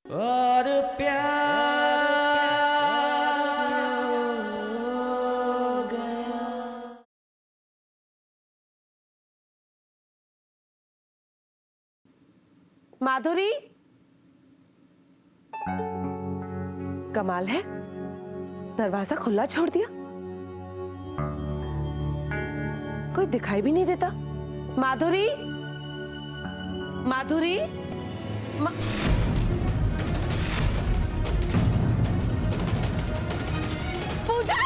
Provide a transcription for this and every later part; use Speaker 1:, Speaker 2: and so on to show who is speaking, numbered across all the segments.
Speaker 1: और प्यार हो गया।
Speaker 2: माधुरी, कमाल है, दरवाजा खुला छोड़ दिया, कोई दिखाई भी नहीं देता। माधुरी, माधुरी, पूजा,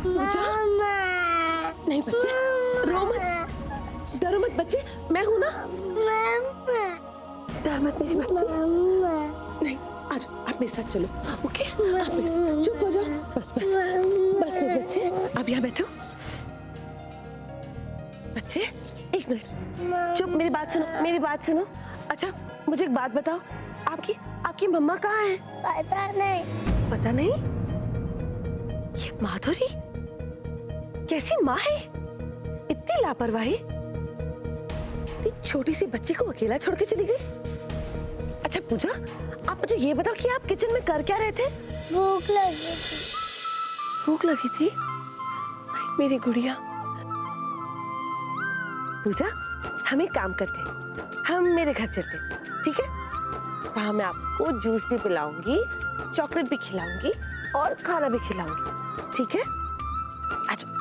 Speaker 2: पूजा, नहीं बच्चे, रो मत, डरो मत बच्चे, मैं हूं ना, डर मत मेरी बच्ची। नहीं, आज आप मेरे साथ चलो, ओके? आप मेरे साथ चुप हो जाओ, बस बस बस मेरे बच्चे, आप यहाँ बैठो। बच्चे, एक मिनट, चुप, मेरी बात सुनो, मेरी बात सुनो। अच्छा, मुझे एक बात बताओ, आपकी मम्मा कहाँ है?
Speaker 3: पता नहीं।
Speaker 2: पता नहीं? ये माधुरी कैसी माँ है? इतनी लापरवाही, इतनी छोटी सी बच्ची को अकेला छोड़ के चली गई। अच्छा पूजा, आप मुझे ये बताओ कि आप किचन में कर क्या रहे थे?
Speaker 3: भूख लगी थी।
Speaker 2: भूख लगी थी? मेरी गुड़िया। पूजा, हम एक काम करते हैं, हम मेरे घर चलते हैं, ठीक है? वहां मैं आपको जूस भी पिलाऊंगी, चॉकलेट भी खिलाऊंगी और खाना भी खिलाऊंगी, ठीक है? आ जाओ।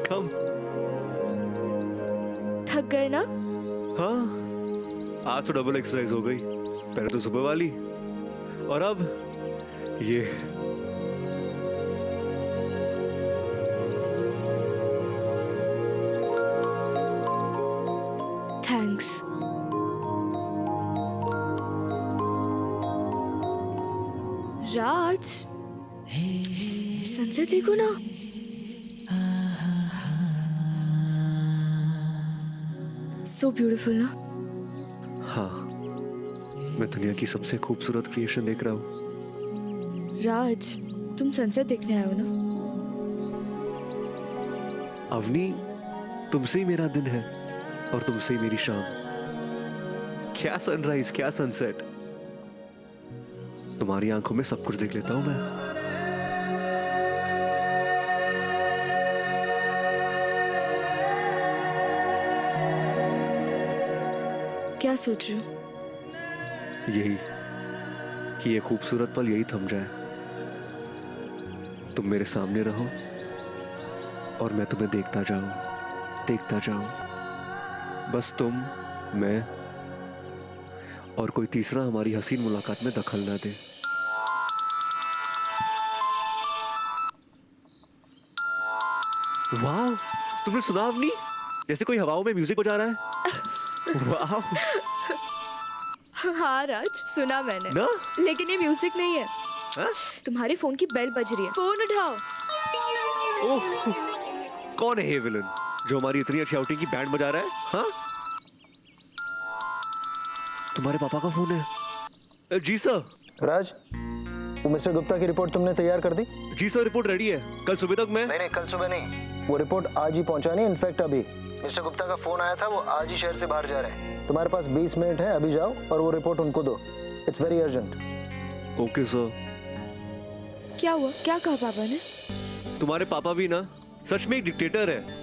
Speaker 4: कम
Speaker 3: थक गए ना?
Speaker 4: हाँ, आज तो डबल एक्सरसाइज हो गई। पहले तो सुबह वाली और अब ये।
Speaker 3: थैंक्स। राज, सनसेट देखो ना। सो ब्यूटीफुल ना?
Speaker 4: हाँ, मैं दुनिया की सबसे खूबसूरत क्रिएशन देख रहा हूँ।
Speaker 3: राज, तुम सनसेट देखने आए हो ना?
Speaker 4: अवनी, तुमसे ही मेरा दिन है और तुमसे ही मेरी शाम। क्या सनराइज, क्या सनसेट। तुम्हारी आंखों में सब कुछ देख लेता हूं मैं।
Speaker 3: क्या सोच रहे हो?
Speaker 4: यही कि ये खूबसूरत पल यही थम जाए। तुम मेरे सामने रहो और मैं तुम्हें देखता जाऊं। बस तुम, मैं और कोई तीसरा हमारी हसीन मुलाकात में दखल ना दे। वाह, तुमने सुना अवनी? जैसे कोई हवाओं में म्यूजिक हो जा रहा है। वाह।
Speaker 3: हाँ राज, सुना मैंने
Speaker 4: ना?
Speaker 3: लेकिन ये म्यूजिक नहीं है।
Speaker 4: हाँ?
Speaker 3: तुम्हारे फोन की बेल बज रही है, फोन उठाओ।
Speaker 4: ओह, कौन है ये विलन जो हमारी इतनी अच्छी आउटिंग की बैंड बजा रहा है? हाँ? तुम्हारे पापा का फोन है। जी सर।
Speaker 5: राज, वो मिस्टर गुप्ता की रिपोर्ट तुमने तैयार कर दी?
Speaker 4: जी सर, रिपोर्ट रेडी है। कल सुबह तक मैं
Speaker 5: नहीं, कल सुबह नहीं, वो रिपोर्ट आज ही पहुंचानी। इनफैक्ट अभी मिस्टर गुप्ता का फोन आया था, वो आज ही शहर से बाहर जा रहे हैं। तुम्हारे पास 20 मिनट है, अभी जाओ और वो रिपोर्ट उनको दो। It's very urgent.
Speaker 4: Okay sir.
Speaker 3: क्या हुआ? क्या कहा पापा ने?
Speaker 4: तुम्हारे पापा भी ना सच में एक डिक्टेटर है।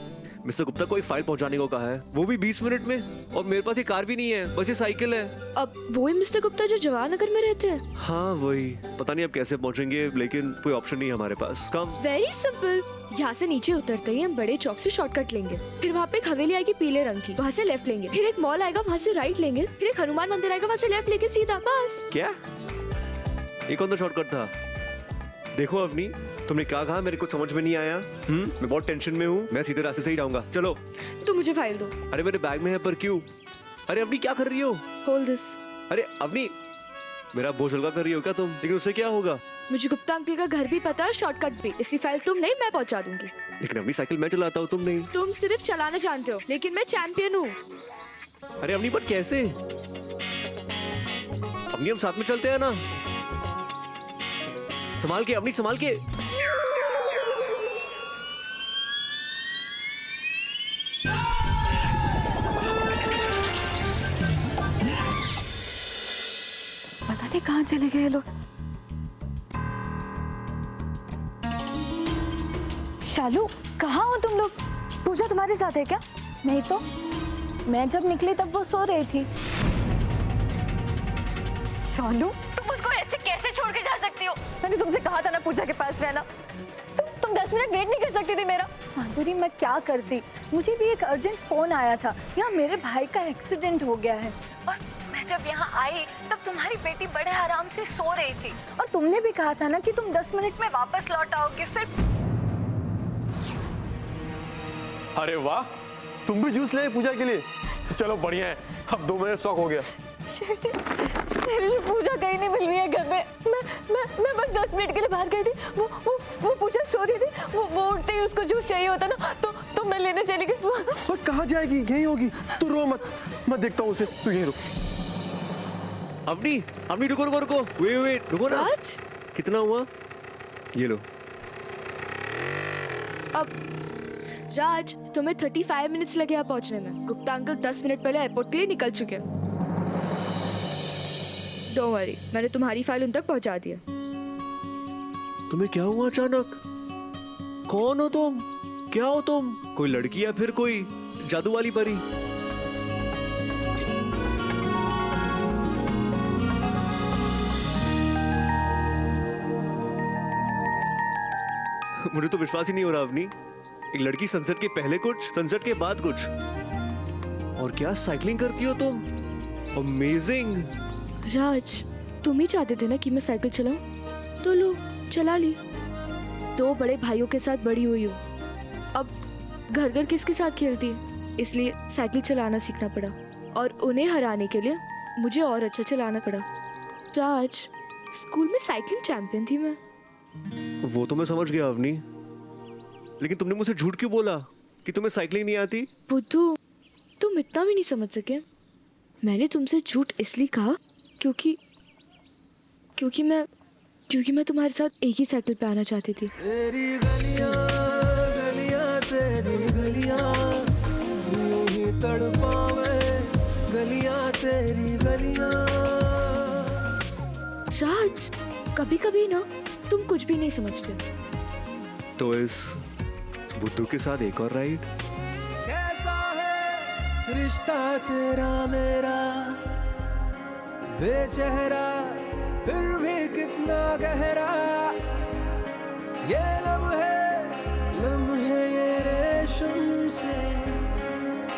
Speaker 4: मिस्टर गुप्ता को एक फाइल पहुंचाने को कहा है, वो भी 20 मिनट में। और मेरे पास ये कार भी नहीं है, बस ये साइकिल है।
Speaker 3: अब वही मिस्टर गुप्ता जो जवाहरनगर में रहते हैं?
Speaker 4: हाँ वही। पता नहीं अब कैसे पहुंचेंगे, लेकिन कोई ऑप्शन नहीं है हमारे पास। कम।
Speaker 3: वेरी सिंपल, यहाँ से नीचे उतरते ही हम बड़े चौक से शॉर्टकट लेंगे, फिर वहाँ पे एक हवेली आएगी पीले रंग की, वहाँ से लेफ्ट लेंगे, फिर एक मॉल आएगा, वहाँ से राइट लेंगे, फिर एक हनुमान मंदिर आएगा, वहाँ से लेफ्ट लेके सीधा, बस।
Speaker 4: क्या? एक कौन सा शॉर्टकट था? देखो अवनी, तुमने क्या कहा मेरे को समझ में नहीं आया। मैं बहुत टेंशन में हूँ, मैं सीधे रास्ते से ही जाऊंगा। चलो।
Speaker 3: तुम मुझे फाइल दो।
Speaker 4: अरे मेरे बैग में है, पर क्यों? अरे अवनी क्या कर रही हो?
Speaker 3: Hold this.
Speaker 4: अरे अवनी, मेरा बोझ हल्का कर रही हो क्या तुम? लेकिन उससे क्या होगा?
Speaker 3: मुझे गुप्ता अंकल का घर भी पता है, शॉर्टकट भी, इसलिए फाइल तुम नहीं मैं पहुंचा दूंगी।
Speaker 4: लेकिन अवनी साइकिल मैं चलाता हूँ, तुम नहीं।
Speaker 3: तुम सिर्फ चलाना जानते हो, लेकिन मैं चैंपियन हूँ।
Speaker 4: अरे अवनी बट कैसे? अवनी हम साथ में चलते हैं ना। संभाल के अवनी, संभाल के।
Speaker 2: पता नहीं कहाँ चले गए ये लोग। शालू, कहाँ हो तुम लोग? पूजा तुम्हारे साथ है क्या?
Speaker 6: नहीं तो मैं जब निकली तब वो सो रही थी।
Speaker 2: शालू, तुम उसको ऐसे कैसे छोड़ के जा सकती हो? मैंने तुमसे कहा था ना पूजा के पास रहना। तुम 10 मिनट वेट नहीं कर सकती थी मेरा?
Speaker 6: माधुरी, मैं क्या करती, मुझे भी एक अर्जेंट फोन आया था, यहाँ मेरे भाई का एक्सीडेंट हो गया है। और मैं जब यहाँ आई तब तुम्हारी बेटी बड़े आराम से सो रही थी, और तुमने भी कहा था ना कि तुम 10 मिनट में वापस लौट आओगे। फिर
Speaker 7: अरे वाह, तुम भी जूस ले पूजा के लिए? चलो बढ़िया है, अब 2 मिनट शौक हो गया।
Speaker 6: शेर जी, पूजा कहीं नहीं मिल रही है घर में। मैं बस 10 मिनट के लिए बाहर गई थी। वो पूजा सो रही थी। वो उठते ही उसको जूस चाहिए होता ना, तो मैं लेने चली गई।
Speaker 7: वो कहाँ जाएगी? यहीं होगी। तू रो मत, मैं देखता हूँ उसे, तू यहीं रुक।
Speaker 4: अवनी, अवनी रुको रुको रुको, वेट रुको ना।
Speaker 3: राज,
Speaker 4: कितना हुआ? ये लो।
Speaker 3: अब राज, तुम्हें 35 मिनट्स लगे यहाँ पहुँचने में। गुप्ता अंकल 10 मिनट पहले एयरपोर्ट के लिए निकल चुके हैं। डोंट वरी, मैंने तुम्हारी फाइल उन तक पहुँचा दिया।
Speaker 4: तुम्हें क्या हुआ अचानक? कौन हो तुम? क्या हो तुम? कोई लड़की या फिर कोई जादू वाली परी? मुझे तो विश्वास ही नहीं हो रहा अवनी। एक लड़की सनसेट के पहले कुछ, सनसेट के बाद कुछ, और क्या साइकिलिंग करती हो तुम? अमेजिंग।
Speaker 3: राज, तुम ही चाहते थे ना कि मैं साइकिल चलाऊं, तो लो, चला ली। 2 बड़े भाइयों के साथ बड़ी हुई हूँ, अब घर घर किसके साथ खेलती है, इसलिए साइकिल चलाना सीखना पड़ा, और उन्हें हराने के लिए मुझे और अच्छा चलाना पड़ा। राज, स्कूल में साइकिलिंग चैंपियन थी मैं।
Speaker 4: वो तो मैं समझ गया अवनी, लेकिन तुमने मुझसे झूठ क्यों बोला कि तुम्हें साइकिलिंग नहीं आती?
Speaker 3: बुद्धू, तुम इतना भी नहीं समझ सके। मैंने तुमसे झूठ इसलिए कहा क्योंकि मैं तुम्हारे साथ एक ही साइकिल पे आना चाहती थी।
Speaker 1: तेरी गलियां गलियां तेरी गलियां यूं ही तड़पावे, गलियां तेरी गलियां।
Speaker 3: राज, कभी कभी ना तुम कुछ भी नहीं समझते।
Speaker 4: तो इस बुद्धू के साथ एक और राइड?
Speaker 1: कैसा है रिश्ता तेरा मेरा, बेचेहरा फिर भी कितना गहरा। ये लम्हे ये रेशम से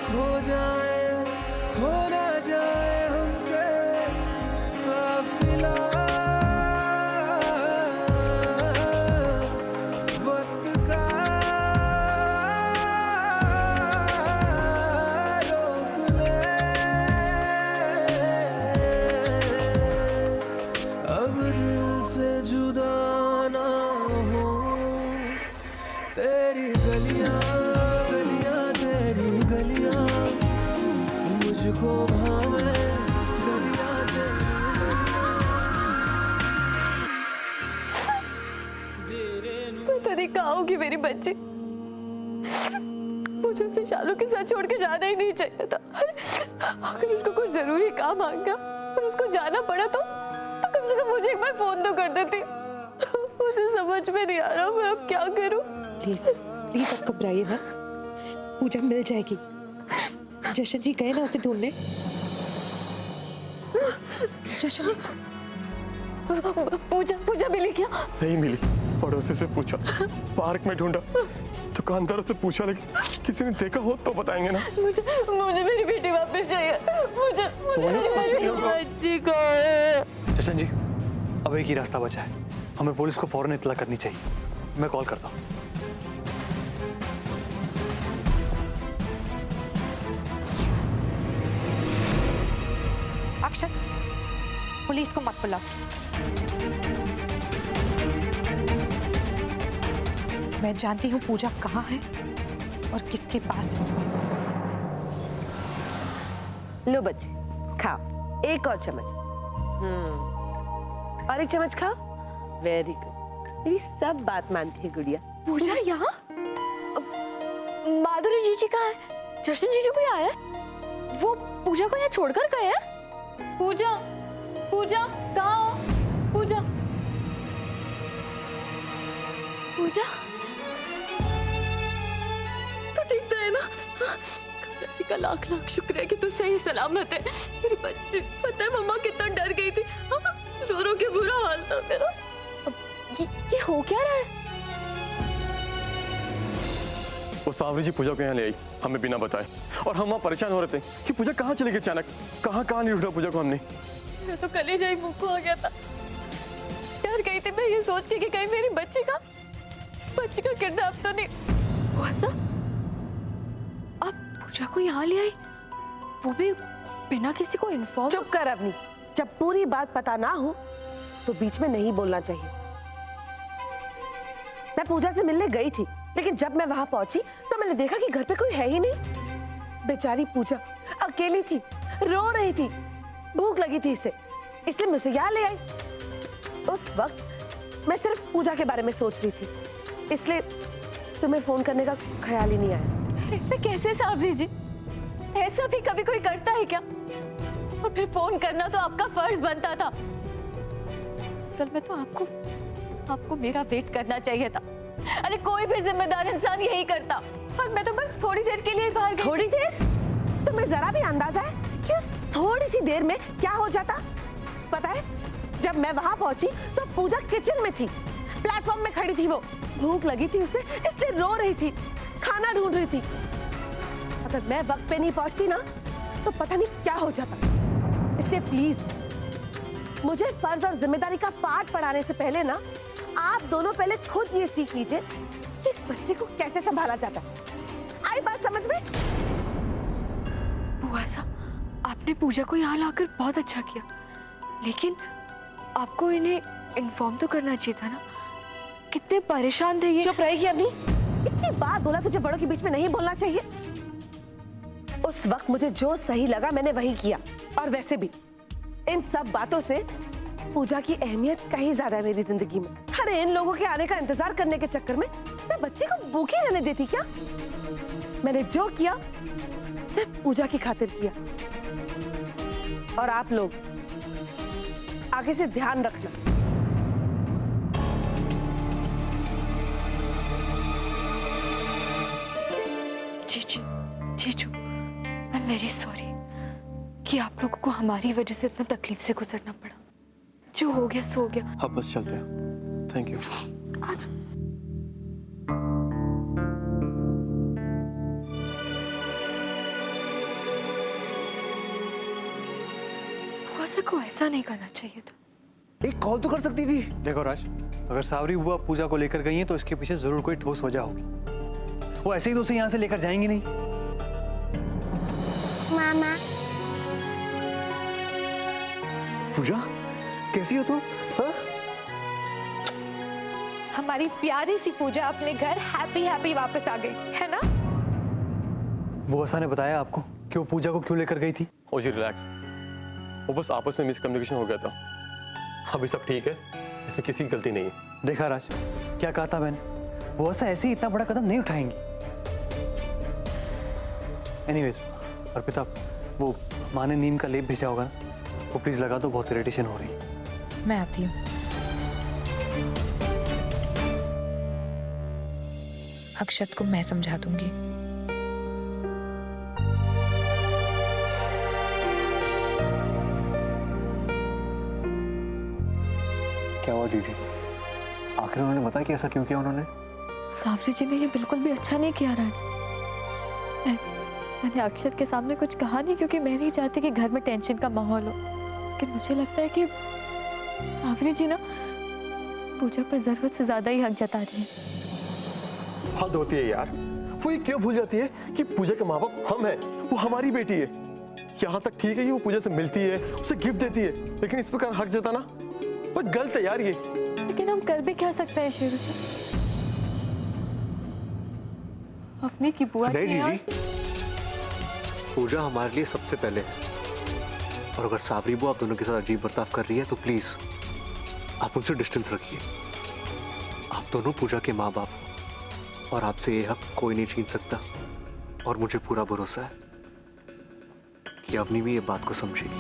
Speaker 1: खो जाए, खो ना जाए हमसे काफिला। वक्त का रोक ले, अब दिल से जुदा ना हो। तेरी गलियां गलियां तेरी गलियां मुझको भावे, गलियां तेरी
Speaker 6: पता नहीं कहाँ होगी मेरी बच्ची। मुझे उसे शालू के साथ छोड़ के जाना ही नहीं चाहिए था। अगर उसको कोई जरूरी काम आ गया और उसको जाना पड़ा तो कम से कम मुझे एक बार फोन तो कर देती। मुझे समझ में नहीं आ रहा मैं अब क्या करूं।
Speaker 2: प्लीज प्लीज अब घबराइए मत, पूजा मिल जाएगी। जशन जी गए ना उसे ढूंढने। जशन जी,
Speaker 6: पूजा मिली क्या?
Speaker 7: नहीं मिली, पड़ोसी से पूछा, पार्क में ढूंढा, दुकानदारों से पूछा, लेकिन किसी ने देखा हो तो बताएंगे ना।
Speaker 6: मुझे मेरी बेटी वापस चाहिए। मुझे मेरी बच्ची को।
Speaker 8: जशन जी, अब एक ही रास्ता बचा है, हमें पुलिस को फौरन इत्तला करनी चाहिए। मैं कॉल करता हूँ।
Speaker 9: अक्षत, पुलिस को मत बुलाओ। मैं जानती हूँ पूजा कहाँ है और किसके पास है।
Speaker 2: लो बच्चे खाओ, एक और चम्मच। और एक चम्मच खाओ। वेरी गुड, मेरी सब बात मानती है गुड़िया।
Speaker 3: पूजा यहाँ? माधुरी जीजी कहाँ है? जशन जीजी भी आया है? वो पूजा को यहाँ छोड़कर गए हैं?
Speaker 6: पूजा, पूजा कहाँ हो? पूजा,
Speaker 3: पूजा तो ठीक तो है ना? गंगा जी का लाख लाख शुक्र है कि तू सही सलामत है। मेरी बच्ची, पता है मम्मा कितना डर गई थी, रो रो के बुरा हाल था मेरा। अब ये हो क्या रहा है?
Speaker 7: वो सावरी जी पूजा को यहाँ ले आई हमें बिना बताए, और हम वहाँ परेशान हो रहे थे कि पूजा कहाँ चली गई अचानक। कहाँ नहीं ढूंढा पूजा को हमने।
Speaker 3: मैं तो कलेजा ही मुंह को आ गया था। डर गई थी मैं ये सोच के कि कहीं मेरी बच्ची का किडनैप तो नहीं हुआ। सा आप पूजा को यहाँ ले आई, वो भी बिना किसी को इन्फॉर्म।
Speaker 2: चुप कर अपनी, जब पूरी बात पता ना हो तो बीच में नहीं बोलना चाहिए। मैं पूजा से मिलने गई थी, लेकिन जब मैं वहां पहुंची तो मैंने देखा कि घर पे कोई है ही नहीं। बेचारी पूजा अकेली थी, रो रही थी, भूख लगी थी इसे, इसलिए मुझे यहाँ ले आई। उस वक्त मैं सिर्फ पूजा के बारे में सोच रही थी, इसलिए तुम्हें फोन करने का ख्याल ही नहीं आया।
Speaker 3: ऐसे कैसे सावरी जी? ऐसा भी कभी कोई करता है क्या? और फिर फोन करना तो आपका फर्ज बनता था। असल में तो आपको मेरा वेट करना चाहिए था। अरे कोई भी जिम्मेदार इंसान यही करता, और मैं तो बस थोड़ी देर के लिए बाहर गई।
Speaker 2: थोड़ी देर? तुम्हें जरा भी अंदाजा है कि उस थोड़ी सी देर में क्या हो जाता? पता है, जब मैं वहां पहुंची तो पूजा किचन में थी, प्लेटफॉर्म में खड़ी थी। वो भूख लगी थी उसे, इसलिए रो रही थी, खाना ढूंढ रही थी। अगर मैं वक्त पे नहीं पहुंचती ना तो पता नहीं क्या हो जाता। इसलिए प्लीज मुझे फर्ज और जिम्मेदारी का पाठ पढ़ाने से पहले ना आप दोनों पहले खुद ये सीख लीजिए कि एक बच्चे को कैसे संभाला जाता है। आई बात समझ में?
Speaker 3: बुआ सा, आपने पूजा को यहाँ लाकर बहुत अच्छा किया, लेकिन आपको इन्हें इन्फॉर्म तो करना चाहिए था ना। कितने परेशान थे ये।
Speaker 2: चुप रहेगी अपनी? इतनी बात बोला तुझे बड़ों के बीच में नहीं बोलना चाहिए। उस वक्त मुझे जो सही लगा मैंने वही किया, और वैसे भी इन सब बातों से पूजा की अहमियत कहीं ज्यादा है मेरी जिंदगी में। अरे इन लोगों के आने का इंतजार करने के चक्कर में मैं बच्ची को भूखी रहने देती क्या? मैंने जो किया सिर्फ पूजा की खातिर किया। और आप लोग आगे से ध्यान रखना।
Speaker 3: जीजू, मैं वेरी सॉरी कि आप लोगों को हमारी वजह से इतना तकलीफ से गुजरना पड़ा। जो हो गया सो गया।
Speaker 7: अब बस चलते हैं। Thank you.
Speaker 3: आज बुआ को ऐसा नहीं करना चाहिए था।
Speaker 4: एक कॉल तो कर सकती थी।
Speaker 8: देखो राज, अगर सावरी बुआ पूजा को लेकर गई है तो इसके पीछे जरूर कोई ठोस वजह होगी। वो ऐसे ही तो उसे यहाँ से लेकर जाएंगी नहीं।
Speaker 10: मामा,
Speaker 4: पूजा कैसी हो तुम? हाँ?
Speaker 6: हमारी प्यारी सी पूजा अपने घर हैप्पी हैप्पी वापस आ गई है ना?
Speaker 8: बुआ ने बताया आपको कि वो पूजा को क्यों लेकर गई थी?
Speaker 7: ओ जी रिलैक्स, वो बस आपस में मिसकम्युनिकेशन हो गया था। अभी सब ठीक है, इसमें किसी की गलती नहीं है।
Speaker 8: देखा राज, क्या कहा था मैंने? बुआ ऐसे ही इतना बड़ा कदम नहीं उठाएंगी। एनीवेज अर्पिता, वो माँ ने नीम का लेप भेजा होगा ना, वो प्लीज लगा दो, बहुत इरिटेशन हो रही है।
Speaker 9: मैं आती हूँ। अक्षत को मैं समझा दूंगी।
Speaker 4: क्या हुआ दीदी? आखिर उन्होंने बताया कि ऐसा क्यों किया उन्होंने?
Speaker 3: सावरी जी ने ये बिल्कुल भी अच्छा नहीं किया राज। मैंने अक्षत के सामने कुछ कहा नहीं, क्योंकि मैं नहीं चाहती कि घर में टेंशन का माहौल हो। लेकिन मुझे लगता है कि सावरी जी ना पूजा पर जरूरत से ज्यादा ही हक जता रही है।
Speaker 7: हद होती है यार, वो ये क्यों भूल जाती है कि पूजा के माँ बाप हम हैं, वो हमारी बेटी है। यहाँ तक ठीक है कि वो पूजा से मिलती है, उसे गिफ्ट देती है, लेकिन इस प्रकार हक जताना बहुत गलत है यार ये।
Speaker 3: लेकिन हम कर भी क्या सकते हैं शेरू जी?
Speaker 6: अपनी की बुआ
Speaker 4: नहीं
Speaker 6: की
Speaker 4: जीजी,
Speaker 6: और-
Speaker 4: पूजा हमारे लिए सबसे पहले है। और अगर सावरी बुआ आप दोनों के साथ अजीब बर्ताव कर रही है तो प्लीज आप उनसे डिस्टेंस रखिए। आप दोनों पूजा के माँ बाप हो और आपसे ये हक कोई नहीं छीन सकता। और मुझे पूरा भरोसा है कि अवनी भी ये बात को समझेगी।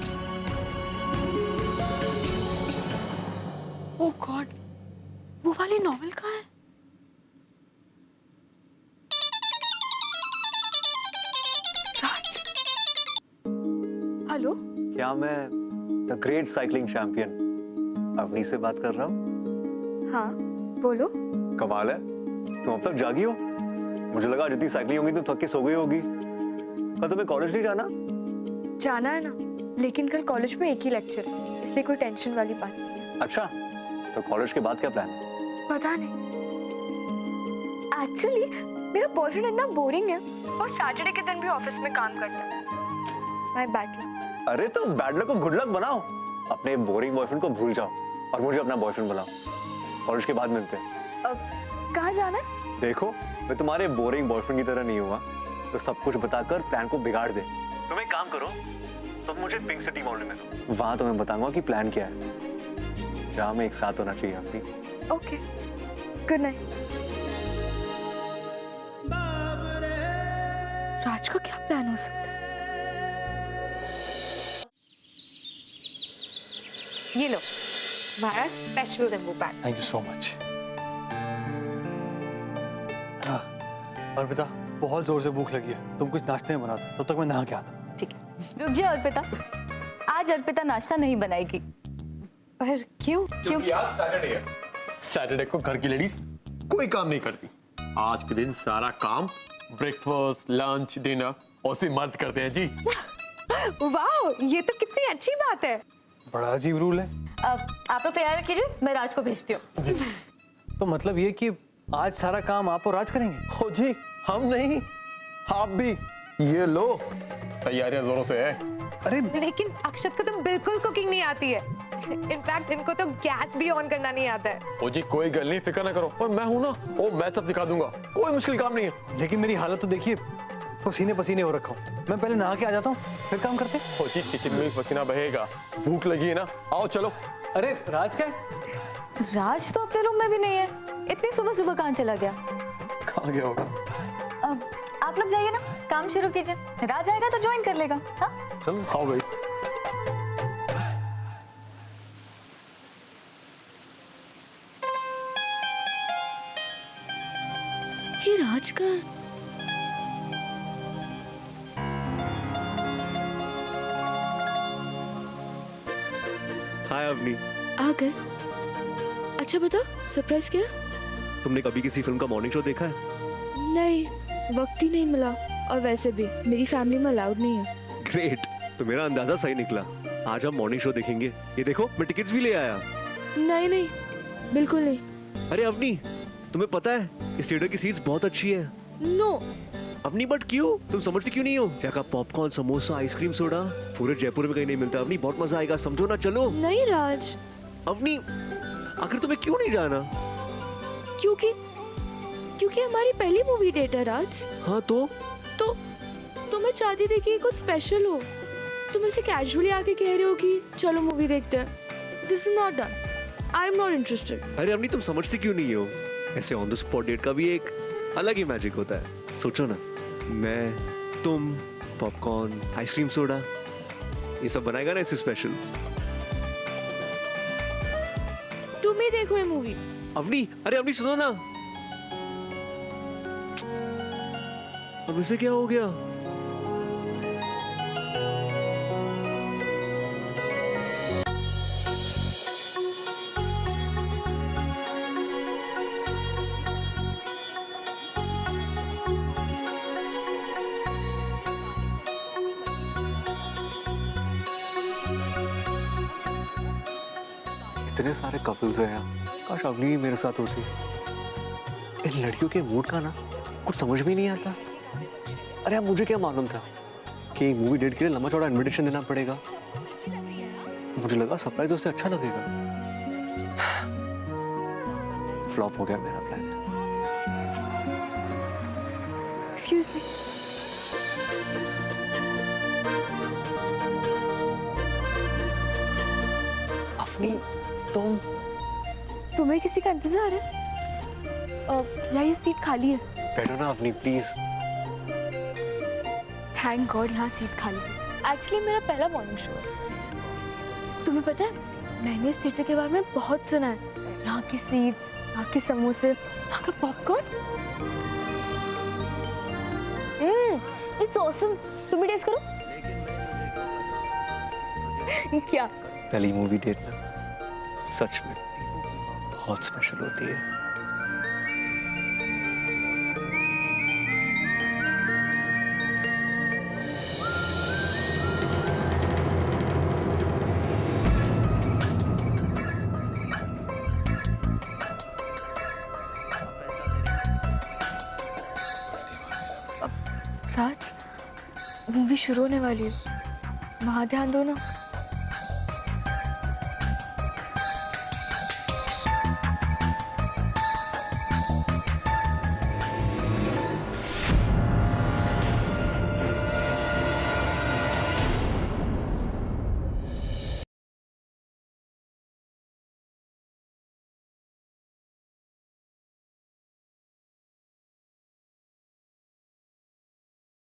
Speaker 3: ओह गॉड, वो वाली नॉवेल कहाँ है? राज। हेलो,
Speaker 4: क्या मैं the great cycling champion Avani से बात कर रहा हूँ?
Speaker 3: हाँ बोलो।
Speaker 4: कमाल है, तुम अब तक जागी हो। मुझे लगा जितनी साइकिलिंग होगी तुम थक के सो गई होगी। कल तुम्हें कॉलेज नहीं जाना?
Speaker 3: जाना है ना, लेकिन कल कॉलेज में एक ही लेक्चर है, इसलिए कोई टेंशन वाली बात नहीं है।
Speaker 4: अच्छा, तो कॉलेज के बाद क्या प्लान है?
Speaker 3: पता नहीं। एक्चुअली मेरा बॉयफ्रेंड इतना बोरिंग है और सैटरडे के दिन भी ऑफिस में काम करता है। My bad luck.
Speaker 4: अरे तो बैड लक को गुड लक बनाओ। अपने बोरिंग बॉयफ्रेंड को भूल जाओ और मुझे अपना बॉयफ्रेंड बनाओ। कॉलेज के बाद मिलते हैं।
Speaker 3: अब कहाँ जाना है?
Speaker 4: देखो, मैं तुम्हारे बोरिंग बॉयफ्रेंड की तरह नहीं हुआ तो सब कुछ बताकर प्लान को बिगाड़ दे। तुम एक काम करो, तुम मुझे पिंक सिटी मॉल में मिलो, वहां तुम्हें बताऊंगा कि प्लान क्या है। जहाँ में एक साथ होना चाहिए अपनी।
Speaker 3: Okay, good night. राज का क्या प्लान हो सकता है?
Speaker 10: ये लो हमारा स्पेशल नींबू pack.
Speaker 8: Thank you so much. और बेटा बहुत जोर से भूख लगी है, तुम कुछ नाश्ते में बना दो, तब तक मैं नहा के आता हूँ।
Speaker 10: ठीक है।
Speaker 6: रुक जा अर्पिता, आज अर्पिता नाश्ता नहीं बनाएगी।
Speaker 10: पर क्यों?
Speaker 7: क्योंकि आज सैटरडे है। सैटरडे को घर की लेडीज कोई काम नहीं करती। आज के दिन सारा काम ब्रेकफास्ट, लंच, डिनर और सिर्फ मर्द करते हैं जी।
Speaker 10: वाह, ये तो कितनी अच्छी बात है।
Speaker 8: बड़ा अजीब रूल है।
Speaker 6: अब आप लोग तैयार कीजिए, मैं राज को भेजती हूँ।
Speaker 8: जी, तो मतलब ये कि आज सारा काम आप और राज करेंगे?
Speaker 7: हो जी, हम नहीं, आप भी। ये लो, तैयारियां जोरों से है।
Speaker 8: अरे
Speaker 10: लेकिन अक्षत को तो बिल्कुल कुकिंग नहीं आती है। इनफैक्ट इनको तो गैस भी ऑन करना नहीं आता है।
Speaker 7: ओ जी, कोई गल नहीं, फिक्र ना करो। और मैं हूं ना, ओ मैं सब सिखा दूंगा, कोई मुश्किल काम नहीं है।
Speaker 8: लेकिन मेरी हालत तो देखिए, पसीने पसीने हो रखा हूँ। मैं पहले नहा के आ जाता हूँ, फिर काम करते हैं।
Speaker 7: ओ जी, किचन में भी पसीना बहेगा। भूख लगी है ना, आओ चलो।
Speaker 8: अरे राज का
Speaker 6: राज तो अपने रूम में भी नहीं है, इतनी सुबह सुबह कहाँ चला गया?
Speaker 8: कहाँ गया होगा?
Speaker 6: अब आप लोग जाइए ना, काम शुरू कीजिए, राज आएगा तो ज्वाइन कर लेगा। हाँ,
Speaker 8: चलो
Speaker 7: आओ भाई।
Speaker 3: ये राज का है?
Speaker 4: हाय अवनी,
Speaker 3: आ गए। अच्छा बता, सरप्राइज क्या?
Speaker 4: तुमने कभी किसी फिल्म का मॉर्निंग शो देखा है?
Speaker 3: नहीं, वक्त ही नहीं मिला, और वैसे भी मेरी फैमिली में अलाउड नहीं है।
Speaker 4: ग्रेट, तो मेरा अंदाजा सही निकला। आज हम मॉर्निंग शो देखेंगे। ये देखो, मैं टिकट्स भी ले आया।
Speaker 3: नहीं नहीं, बिल्कुल नहीं।
Speaker 4: अरे अवनी, तुम्हें पता है इस थिएटर की सीट्स बहुत अच्छी है।
Speaker 3: नो।
Speaker 4: अवनी बट क्यों? तुम समझती क्यों नहीं हो? यहाँ का पॉपकॉर्न, समोसा, आइसक्रीम, सोडा पूरे जयपुर में कहीं नहीं मिलता। अवनी बहुत मजा आएगा, समझो ना। चलो
Speaker 3: नहीं राज।
Speaker 4: अवनी, आखिर तुम्हें क्यों नहीं जाना?
Speaker 3: क्योंकि हमारी पहली मूवी डेट है राज।
Speaker 4: हाँ तो
Speaker 3: मैं चाहती थी कि कुछ स्पेशल हो। तुम ऐसे कैजुअली आके कह रहे हो कि चलो मूवी देखते हैं। This is not done. I am not interested.
Speaker 4: अरे अवनी, तुम समझती क्यों नहीं हो? ऐसे ऑन द स्पॉट डेट का भी एक अलग ही मैजिक होता है। सोचो ना, मैं, तुम, पॉपकॉर्न, आइसक्रीम, सोडा, ये सब बनाएगा ना इसे स्पेशल।
Speaker 3: तुम ही देखो ये मूवी।
Speaker 4: अवनी, अरे अवनी सुनो ना। अब इसे क्या हो गया? इतने सारे कपल्स हैं यहाँ, काश अवनी भी मेरे साथ होती। इन लड़कियों के मूड का ना कुछ समझ भी नहीं आता। अरे अब मुझे क्या मालूम था कि मूवी डेट के लिए लंबा चौड़ा इनविटेशन देना पड़ेगा। मुझे लगा सरप्राइज उससे अच्छा लगेगा। फ्लॉप हो गया मेरा प्लान।
Speaker 3: Excuse me.
Speaker 4: अफनी तुम
Speaker 3: तुम्हें किसी का इंतजार है? यहाँ ये सीट खाली है।
Speaker 4: बैठो ना अफनी प्लीज।
Speaker 3: थैंक गॉड यहाँ सीट खाली है। एक्चुअली मेरा पहला मॉर्निंग शो है। तुम्हें पता है मैंने इस थिएटर के बारे में बहुत सुना है। यहाँ की सीट्स, यहाँ के समोसे, यहाँ का पॉपकॉर्न। It's awesome. तुम भी टेस्ट करो। क्या?
Speaker 4: पहली मूवी डेट ना सच में बहुत स्पेशल होती है।
Speaker 3: राज, मूवी शुरू होने वाली है, वहाँ ध्यान दो ना।